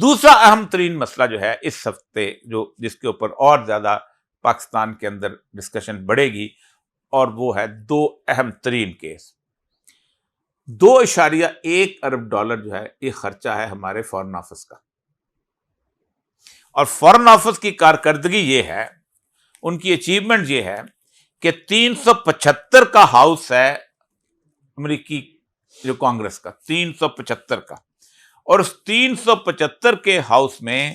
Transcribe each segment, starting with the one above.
دوسرا اہم ترین مسئلہ جو ہے اس ہفتے جس کے اوپر اور زیادہ پاکستان کے اندر ڈسکشن بڑھے گی، اور وہ ہے دو اہم ترین کیس۔ 2.1 ارب ڈالر جو ہے یہ خرچہ ہے ہمارے فارن آفس کا، اور فارن آفس کی کارکردگی یہ ہے، ان کی اچیومنٹ یہ ہے کہ 375 کا ہاؤس ہے امریکی جو کانگریس کا، 375 کا، اور اس 375 کے ہاؤس میں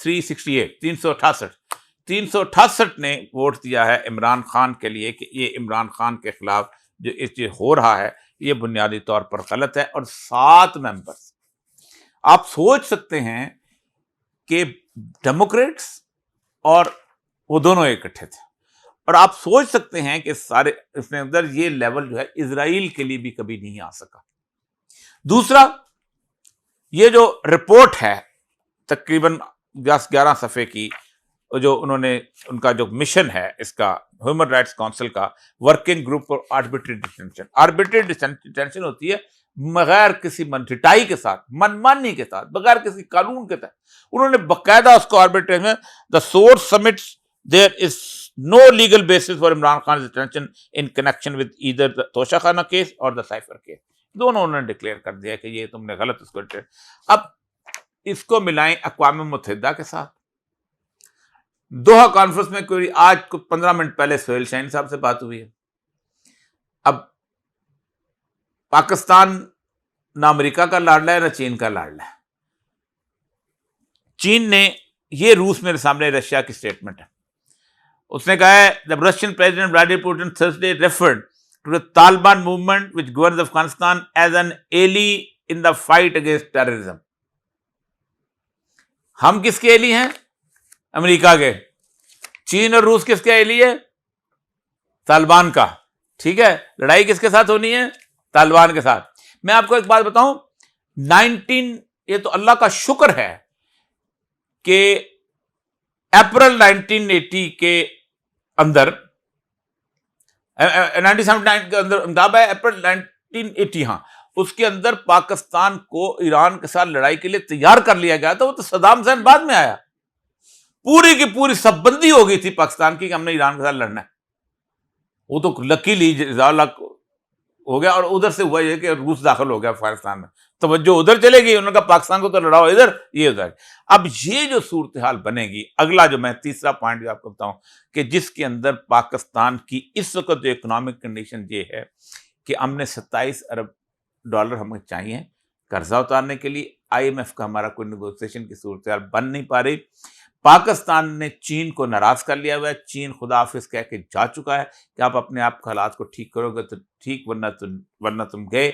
368 نے ووٹ دیا ہے عمران خان کے لیے کہ یہ عمران خان کے خلاف جو ہو رہا ہے یہ بنیادی طور پر غلط ہے، اور 7 ممبرز آپ سوچ سکتے ہیں کہ ڈیموکریٹس اور وہ دونوں اکٹھے تھے، اور آپ سوچ سکتے ہیں کہ سارے اس میں اندر یہ لیول جو ہے اسرائیل کے لیے بھی کبھی نہیں آ سکا۔ دوسرا، یہ جو رپورٹ ہے تقریباً 10-11 صفحے کی، جو انہوں نے ان کا جو مشن ہے اس کا ہیومن رائٹس کونسل کا، working group for arbitrary detention. Arbitrary detention ہوتی ہے بغیر کسی منٹائی کے ساتھ، منمانی کے ساتھ، بغیر کسی قانون کے تحت۔ انہوں نے باقاعدہ اس کو آربیٹریشن میں the source submits there is no legal basis for Imran Khan's detention in connection with either the توشہ خانہ کیس اور the Cypher case۔ دونوں انہوں نے ڈکلیئر کر دیا کہ یہ تم نے غلط اس کو۔ اب اس کو ملائیں اقوام متحدہ کے ساتھ، دوحہ کانفرنس میں کوئی آج 15 منٹ پہلے سہیل شاہین صاحب سے بات ہوئی ہے۔ اب پاکستان نہ امریکہ کا لاڈلا ہے نہ چین کا لاڈلا ہے۔ چین نے یہ روس میرے سامنے رشیا کی سٹیٹمنٹ ہے، اس نے کہا ہے the Russian President Vladimir Putin Thursday referred to the Taliban movement which governs Afghanistan as an ally in the fight against terrorism۔ ہم کس کے ایلی ہیں؟ امریکہ کے۔ چین اور روس کس کے ایلی ہے؟ طالبان کا۔ ٹھیک ہے، لڑائی کس کے ساتھ ہونی ہے؟ طالبان کے ساتھ۔ میں آپ کو ایک بات بتاؤں، یہ تو اللہ کا شکر ہے کہ اپریل 1980 کے اندر 1979 کے اندر انتخاب ہے، اپریل 1980، ہاں اس کے اندر پاکستان کو ایران کے ساتھ لڑائی کے لیے تیار کر لیا گیا تھا۔ وہ تو صدام حسین بعد میں آیا، پوری کی پوری سب بندی ہو گئی تھی پاکستان کی کہ ہم نے ایران کے ساتھ لڑنا ہے۔ وہ تو لکیلی ہو گیا، اور ادھر سے ہوا یہ کہ روس داخل ہو گیا افغانستان میں، توجہ ادھر چلے گئی، انہوں نے کہا پاکستان کو تو لڑاؤ ادھر، یہ ادھر۔ اب یہ جو صورتحال بنے گی، اگلا جو میں تیسرا پوائنٹ جو آپ کو بتاؤں کہ جس کے اندر پاکستان کی اس وقت جو اکنامک کنڈیشن یہ ہے کہ ہم نے 27 ارب ڈالر ہمیں چاہیے قرضہ اتارنے کے لیے، آئی ایم ایف کا ہمارا کوئی نیگوسیشن کی صورتحال بن نہیں پا رہی۔ پاکستان نے چین کو ناراض کر لیا ہوا ہے، چین خدا حافظ کہہ کے جا چکا ہے کہ آپ اپنے آپ کے حالات کو ٹھیک کرو گے تو ٹھیک، ورنہ تم گئے۔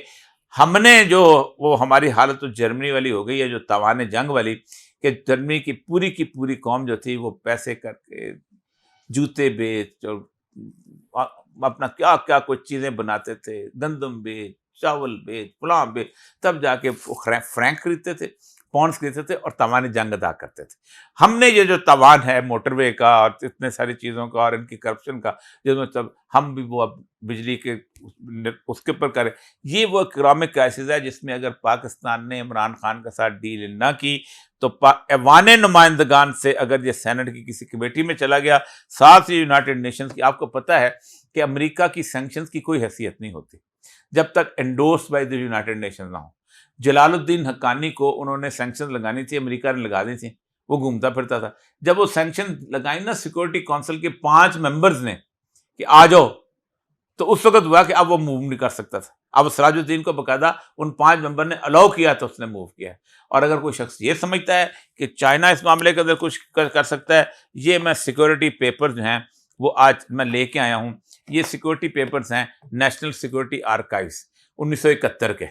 ہم نے جو وہ ہماری حالت تو جرمنی والی ہو گئی ہے، جو تاوان جنگ والی، کہ جرمنی کی پوری قوم جو تھی وہ پیسے کر کے جوتے بیچ اور اپنا کیا کیا کچھ چیزیں بناتے تھے، گندم بیچ، چاول بیچ، فلاں بیچ، تب جا کے فرینک خریدتے تھے، پونڈز خریدتے تھے اور تاوان جنگ ادا کرتے تھے۔ ہم نے یہ جو تاوان ہے موٹر وے کا اور اتنے ساری چیزوں کا اور ان کی کرپشن کا، جس میں تب ہم بھی وہ اب بجلی کے اس کے اوپر کریں، یہ وہ اکنامک کرائسس ہے جس میں اگر پاکستان نے عمران خان کے ساتھ ڈیل نہ کی تو ایوان نمائندگان سے اگر یہ سینٹ کی کسی کمیٹی میں چلا گیا، ساتھ ہی یونائٹڈ نیشنز کی، آپ کو پتہ ہے کہ امریکہ کی سینکشنز کی کوئی حیثیت نہیں ہوتی جب تک endorsed by the United Nations نہ ہو۔ جلال الدین حقانی کو انہوں نے سینکشن لگانی تھی، امریکہ نے لگا دی تھی، وہ گھومتا پھرتا تھا۔ جب وہ سینکشن لگائی نا سیکورٹی کونسل کے 5 ممبرز نے کہ آ جاؤ، تو اس وقت ہوا کہ اب وہ موو نہیں کر سکتا تھا۔ اب سراج الدین کو باقاعدہ ان 5 ممبر نے الاؤ کیا تو اس نے موو کیا ہے۔ اور اگر کوئی شخص یہ سمجھتا ہے کہ چائنا اس معاملے کے اندر کچھ کر سکتا ہے، یہ میں سیکورٹی پیپر جو ہیں وہ آج میں لے کے آیا ہوں، یہ سیکورٹی پیپرز ہیں نیشنل سیکورٹی آرکائیوز 1971 کے،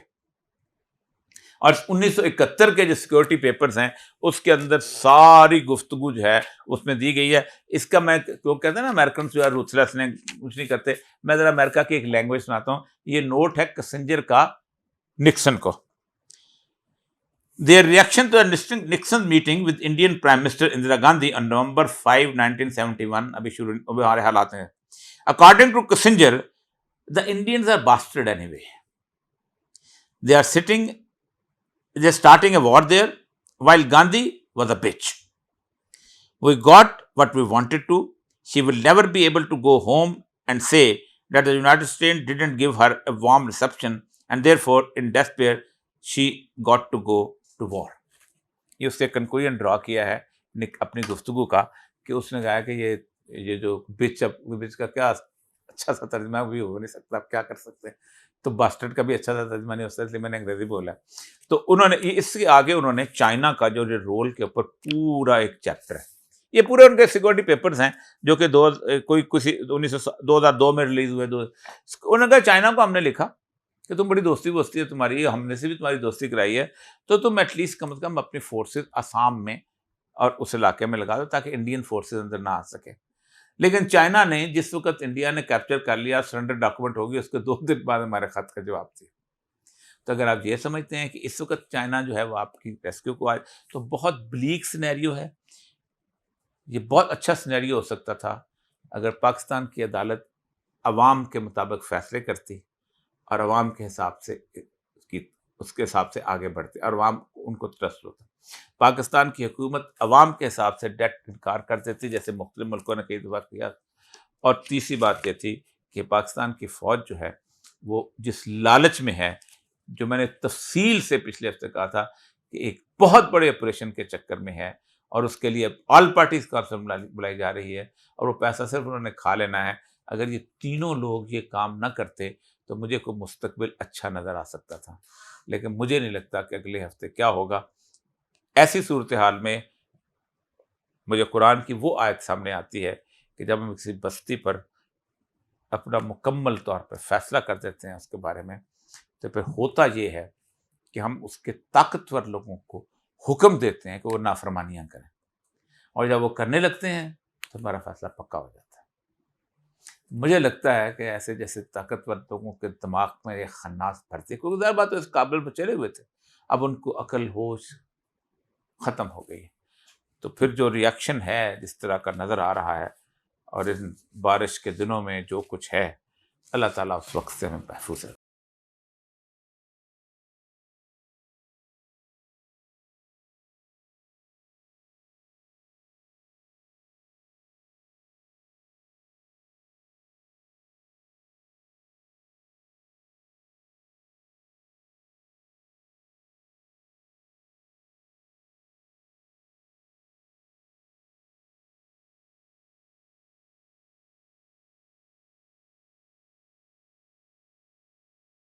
اور 1971 کے جو سیکورٹی پیپرز ہیں اس کے اندر ساری گفتگو جو ہے اس میں دی گئی ہے۔ اس کا میں وہ کہتے ہیں نا امریکنس جو ہے روتھلیس نے کچھ نہیں کرتے، میں ذرا امریکہ کی ایک لینگویج سناتا ہوں۔ یہ نوٹ ہے کسنجر کا نکسن کو۔ Their reaction to a Nixon meeting with Indian Prime Minister Indira Gandhi on November 5, 1971 ابھی ہمارے حالات ہیں۔ According to Kissinger, the Indians are bastard anyway. They are starting a war there. while Gandhi was a bitch. We got what we wanted to. She will never be able to go home and say that the United States didn't give her a warm reception and therefore in despair she got to go to war. یہ اس سے conclusion ڈرا کیا ہے اپنی گفتگو کا کہ اس نے کہا کہ یہ جو بچ کا کیا اچھا سا ترجمہ بھی ہو نہیں سکتا، آپ کیا کر سکتے ہیں، تو باسٹرڈ کا بھی اچھا سا ترجمہ نہیں ہو سکتا، اس لیے میں نے انگریزی بولا. تو انہوں نے اس کے آگے انہوں نے چائنا کا جو رول کے اوپر پورا ایک چیپٹر ہے، یہ پورے ان کے سیکورٹی پیپرز ہیں جو کہ 2002 میں ریلیز ہوئے. انہوں نے کہا چائنا کو ہم نے لکھا کہ تم بڑی دوستی ہے تمہاری، ہم نے سے بھی تمہاری دوستی کرائی ہے، تو تم ایٹ لیسٹ کم از کم اپنی فورسز آسام میں اور اس علاقے میں لگا دو تاکہ انڈین فورسز اندر نہ آ سکے. لیکن چائنا نے جس وقت انڈیا نے کیپچر کر لیا، سرنڈر ڈاکومنٹ ہوگی، اس کے 2 دن بعد ہمارے خط کا جواب تھی. تو اگر آپ یہ سمجھتے ہیں کہ اس وقت چائنا جو ہے وہ آپ کی ریسکیو کو آئے تو بہت بلیک سینیریو ہے. یہ بہت اچھا سینیریو ہو سکتا تھا اگر پاکستان کی عدالت عوام کے مطابق فیصلے کرتی اور عوام کے حساب سے اس کے حساب سے آگے بڑھتے اور عوام ان کو ٹرسٹ ہوتا. پاکستان کی حکومت عوام کے حساب سے ڈیٹ انکار کر دیتی جیسے مختلف ملکوں نے کئی دفعہ کیا. اور تیسری بات یہ تھی کہ پاکستان کی فوج جو ہے وہ جس لالچ میں ہے، جو میں نے تفصیل سے پچھلے ہفتے کہا تھا کہ ایک بہت بڑے آپریشن کے چکر میں ہے اور اس کے لیے آل پارٹیز کانفرنس بلائی جا رہی ہے اور وہ پیسہ صرف انہوں نے کھا لینا ہے. اگر یہ تینوں لوگ یہ کام نہ کرتے تو مجھے کوئی مستقبل اچھا نظر آ سکتا تھا، لیکن مجھے نہیں لگتا کہ اگلے ہفتے کیا ہوگا. ایسی صورتحال میں مجھے قرآن کی وہ آیت سامنے آتی ہے کہ جب ہم کسی بستی پر اپنا مکمل طور پر فیصلہ کر دیتے ہیں اس کے بارے میں، تو پھر ہوتا یہ ہے کہ ہم اس کے طاقتور لوگوں کو حکم دیتے ہیں کہ وہ نافرمانیاں کریں، اور جب وہ کرنے لگتے ہیں تو ہمارا فیصلہ پکا ہو جاتا ہے. مجھے لگتا ہے کہ ایسے جیسے طاقتور لوگوں کے دماغ میں ایک خناس بھرتی ہے، کیونکہ ظاہر بات ہے اس قابل پہ چلے ہوئے تھے، اب ان کو عقل ہوش ختم ہو گئی. تو پھر جو ریاکشن ہے جس طرح کا نظر آ رہا ہے، اور ان بارش کے دنوں میں جو کچھ ہے، اللہ تعالیٰ اس وقت سے ہمیں محفوظ رکھے.